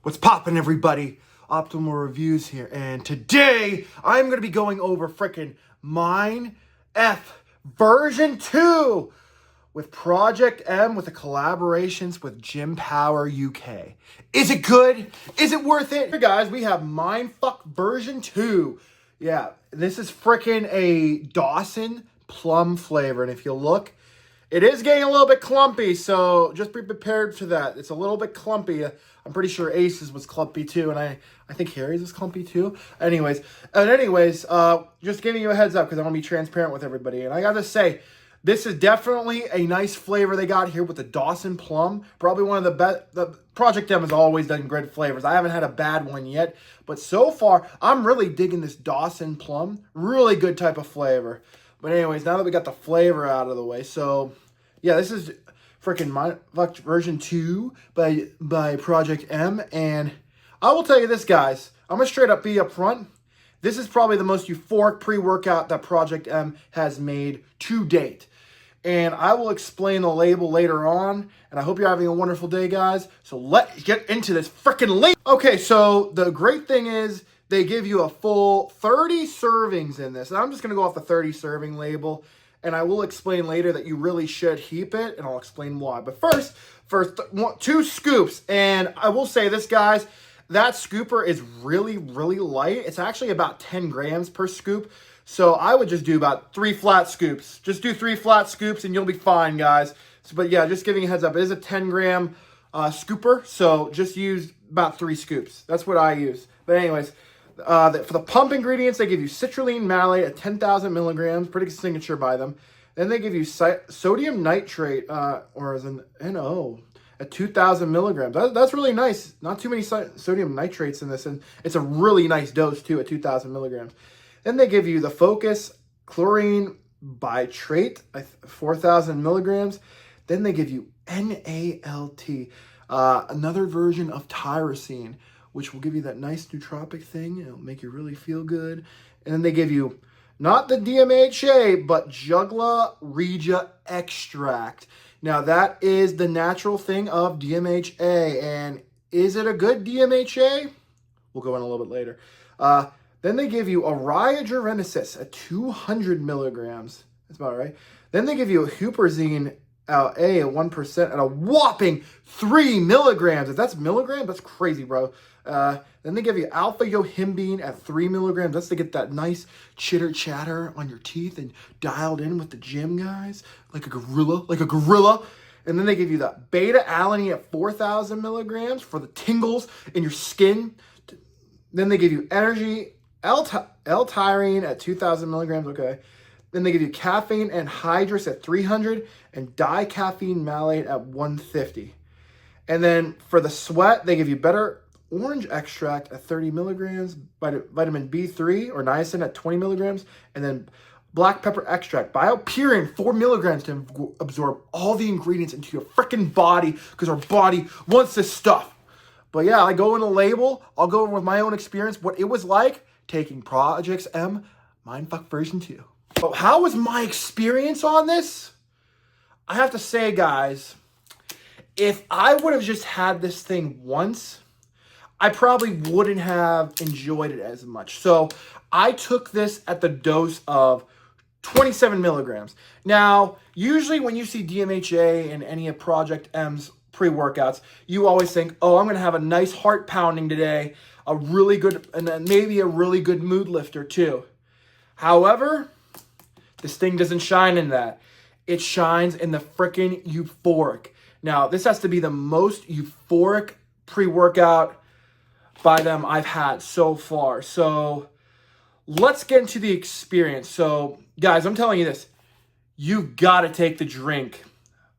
What's poppin', everybody? Optimal Reviews here, and today I'm going to be going over frickin' mindf version 2 with Project M with the collaborations with Gym Power UK. Is it good? Is it worth it? Hey guys, we have mindfuck version 2. Yeah, this is frickin' a Dawson plum flavor, and if you look, it is getting a little bit clumpy, so just be prepared for that. It's a little bit clumpy. I'm pretty sure Ace's was clumpy too, and I think Harry's was clumpy too. Anyways, just giving you a heads up because I want to be transparent with everybody. And I got to say, this is definitely a nice flavor they got here with the Dawson Plum. Probably one of the best. The Project M has always done great flavors. I haven't had a bad one yet, but so far, I'm really digging this Dawson Plum. Really good type of flavor. But anyways, now that we got the flavor out of the way, so yeah, this is freaking mindfuck version 2 by Project M, and I will tell you this, guys. I'm gonna straight up be upfront. This is probably the most euphoric pre-workout that Project M has made to date, and I will explain the label later on. And I hope you're having a wonderful day, guys. So let's get into this freaking label. Okay, so the great thing is, they give you a full 30 servings in this. And I'm just going to go off the 30 serving label. And I will explain later that you really should heap it. And I'll explain why. But first, 2 scoops. And I will say this, guys. That scooper is really, really light. It's actually about 10 grams per scoop. So I would just do about 3 flat scoops. Just do 3 flat scoops and you'll be fine, guys. But yeah, just giving you a heads up. It is a 10 gram scooper. So just use about 3 scoops. That's what I use. But anyways, for the pump ingredients, they give you citrulline malate at 10,000 milligrams, pretty signature by them. Then they give you sodium nitrate, or as an NO, at 2,000 milligrams. That's really nice. Not too many sodium nitrates in this, and it's a really nice dose too at 2,000 milligrams. Then they give you the Focus chlorine bitrate at 4,000 milligrams. Then they give you NALT, another version of tyrosine, which will give you that nice nootropic thing. It'll make you really feel good. And then they give you not the DMHA, but Jugla Regia extract. Now, that is the natural thing of DMHA. And is it a good DMHA? We'll go in a little bit later. Then they give you Araya Gerenesis at 200 milligrams. That's about right. Then they give you a Huperzine A at 1% at a whopping 3 milligrams. If that's milligrams, that's crazy, bro. Then they give you alpha yohimbine at 3 milligrams. That's to get that nice chitter chatter on your teeth and dialed in with the gym, guys. Like a gorilla. And then they give you that beta alanine at 4,000 milligrams for the tingles in your skin. Then they give you energy L-tyrene at 2,000 milligrams. Okay. Then they give you caffeine anhydrous at 300 and dicaffeine malate at 150. And then for the sweat, they give you better orange extract at 30 milligrams, vitamin B3 or niacin at 20 milligrams, and then black pepper extract, BioPerine, 4 milligrams to absorb all the ingredients into your freaking body because our body wants this stuff. But yeah, I go in the label. I'll go over with my own experience, what it was like taking Project M mindfuck version 2. So how was my experience on this? I have to say, guys, if I would have just had this thing once, I probably wouldn't have enjoyed it as much. So I took this at the dose of 27 milligrams. Now, usually when you see DMHA in any of Project M's pre-workouts, you always think, oh, I'm going to have a nice heart pounding today, a really good, and then maybe a really good mood lifter too. However, this thing doesn't shine in that. It shines in the freaking euphoric. Now, this has to be the most euphoric pre-workout by them I've had so far. So let's get into the experience. So guys, I'm telling you this, you've got to take the drink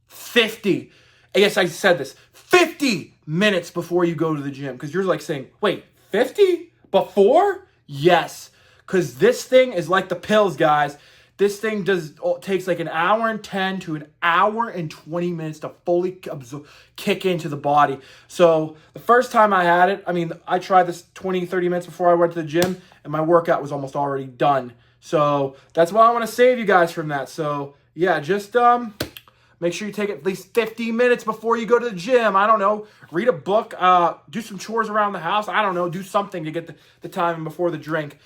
50, yes, I said this, 50 minutes before you go to the gym. Because you're like saying, wait, 50 before? Yes, because this thing is like the pills, guys. This thing takes like an hour and 10 to an hour and 20 minutes to fully kick into the body. So the first time I had it, I tried this 20, 30 minutes before I went to the gym, and my workout was almost already done. So that's why I want to save you guys from that. So yeah, just Make sure you take at least 50 minutes before you go to the gym. I don't know. Read a book. Do some chores around the house. I don't know. Do something to get the time before the drink.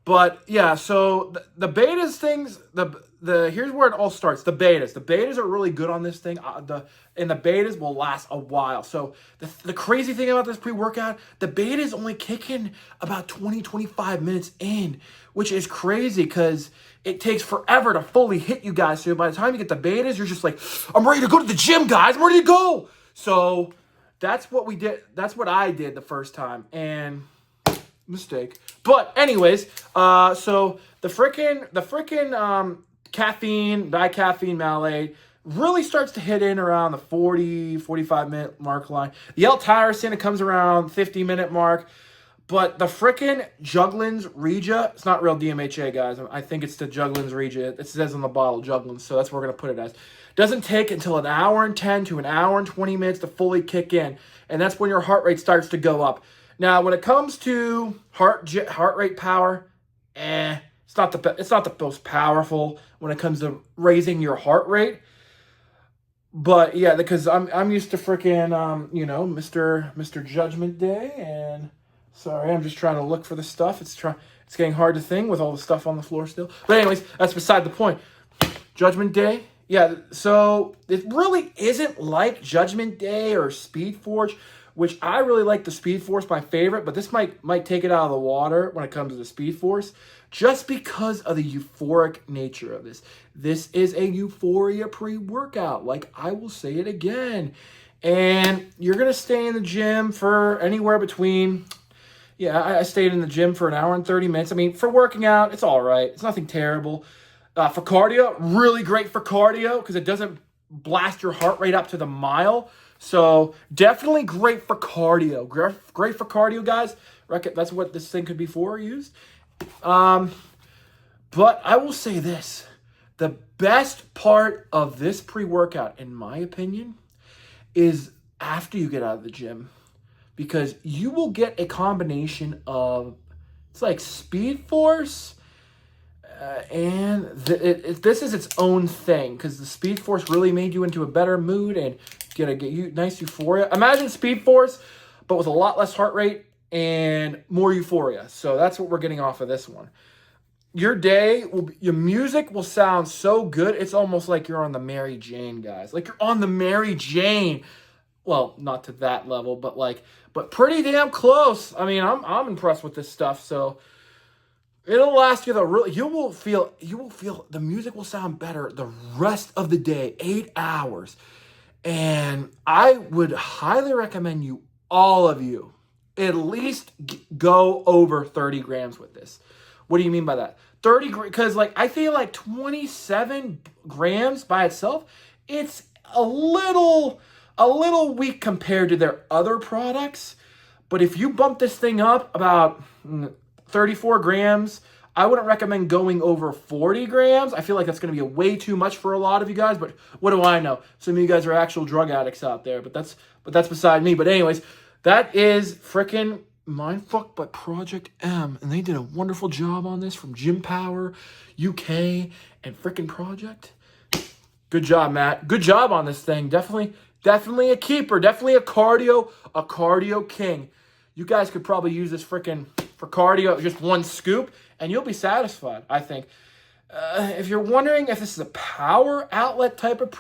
But yeah, so the betas things, the here's where it all starts. The betas are really good on this thing. The betas will last a while. So the crazy thing about this pre-workout, the betas only kick in about 20-25 minutes in, which is crazy because it takes forever to fully hit you guys. So by the time you get the betas, you're just like, I'm ready to go to the gym, guys. I'm ready to go. So that's what we did. That's what I did the first time. And mistake. But anyways, so the frickin' caffeine, dicaffeine malate really starts to hit in around the 45 minute mark line. The L-tyrosine, it comes around 50-minute mark. But the frickin' Juglins Regia, it's not real DMHA, guys. I think it's the Juglins Regia. It says on the bottle, Juglins, so that's what we're going to put it as. Doesn't take until an hour and 10 to an hour and 20 minutes to fully kick in. And that's when your heart rate starts to go up. Now, when it comes to heart rate power, it's not the most powerful when it comes to raising your heart rate. But yeah, because I'm used to freaking Mr. Judgment Day, and sorry, I'm just trying to look for the stuff. It's getting hard to think with all the stuff on the floor still. But anyways, that's beside the point. Judgment Day, yeah. So it really isn't like Judgment Day or Speed Force, which I really like. The Speed Force, my favorite, but this might take it out of the water when it comes to the Speed Force, just because of the euphoric nature of this. This is a euphoria pre-workout, like I will say it again. And you're going to stay in the gym for anywhere between, I stayed in the gym for an hour and 30 minutes. I mean, for working out, it's all right. It's nothing terrible. For cardio, really great for cardio because it doesn't blast your heart rate up to the mile. So definitely great for cardio. Great for cardio, guys. That's what this thing could be for used. But I will say this. The best part of this pre-workout, in my opinion, is after you get out of the gym. Because you will get a combination of, it's like Speed Force, and this is its own thing. Because the Speed Force really made you into a better mood and gonna get you nice euphoria. Imagine Speed Force, but with a lot less heart rate and more euphoria. So that's what we're getting off of this one. Your music will sound so good. It's almost like you're on the Mary Jane, guys. Like you're on the Mary Jane. Well, not to that level, but pretty damn close. I mean, I'm impressed with this stuff. So it'll last you you will feel the music will sound better the rest of the day, 8 hours. And I would highly recommend all of you, at least go over 30 grams with this. What do you mean by that? 30 because I feel like 27 grams by itself, it's a little weak compared to their other products. But if you bump this thing up about 34 grams, I wouldn't recommend going over 40 grams. I feel like that's going to be way too much for a lot of you guys, but what do I know? Some of you guys are actual drug addicts out there, but that's beside me. But anyways, that is frickin' Mindfuck by Project M, and they did a wonderful job on this from Gym Power, UK, and frickin' Project. Good job, Matt. Good job on this thing. Definitely a keeper. Definitely a cardio king. You guys could probably use this frickin' for cardio, just one scoop, and you'll be satisfied, I think. If you're wondering if this is a power outlet type of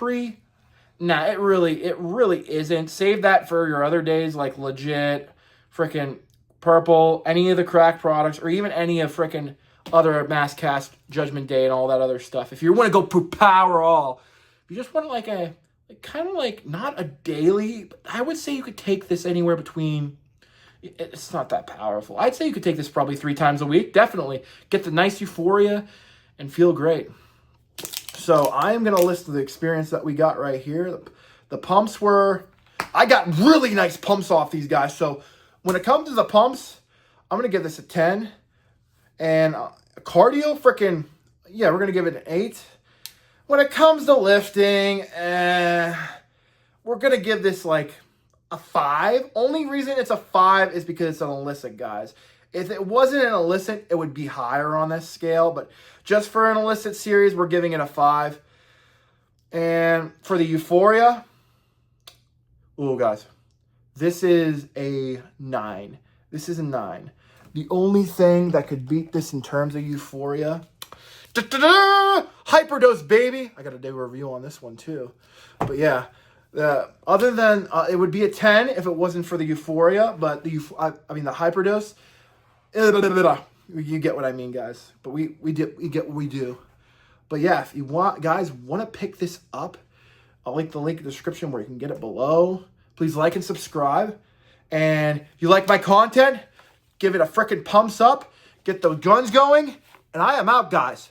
nah, it really isn't. Save that for your other days, like Legit, frickin' Purple, any of the crack products, or even any of frickin' other Mass Cast, Judgment Day, and all that other stuff. If you want to go power all, if you just want kind of not a daily, but I would say you could take this anywhere between, it's not that powerful. I'd say you could take this probably 3 times a week. Definitely. Get the nice euphoria and feel great. So I am going to list the experience that we got right here. The pumps I got really nice pumps off these guys. So when it comes to the pumps, I'm going to give this a 10. And cardio, we're going to give it an 8. When it comes to lifting, we're going to give this a 5. Only reason it's a 5 is because it's an illicit, guys. If it wasn't an illicit, it would be higher on this scale. But just for an illicit series, we're giving it a 5. And for the Euphoria, ooh, guys, this is a 9. This is a 9. The only thing that could beat this in terms of Euphoria, Hyperdose, baby. I got to do a review on this one too. But yeah, other than it would be a 10 if it wasn't for the Euphoria, but the Hyperdose. You get what I mean, guys. But we get what we do. But yeah, if you want to pick this up, I'll link the link in the description where you can get it below. Please like and subscribe. And if you like my content, give it a frickin' thumbs up. Get those guns going. And I am out, guys.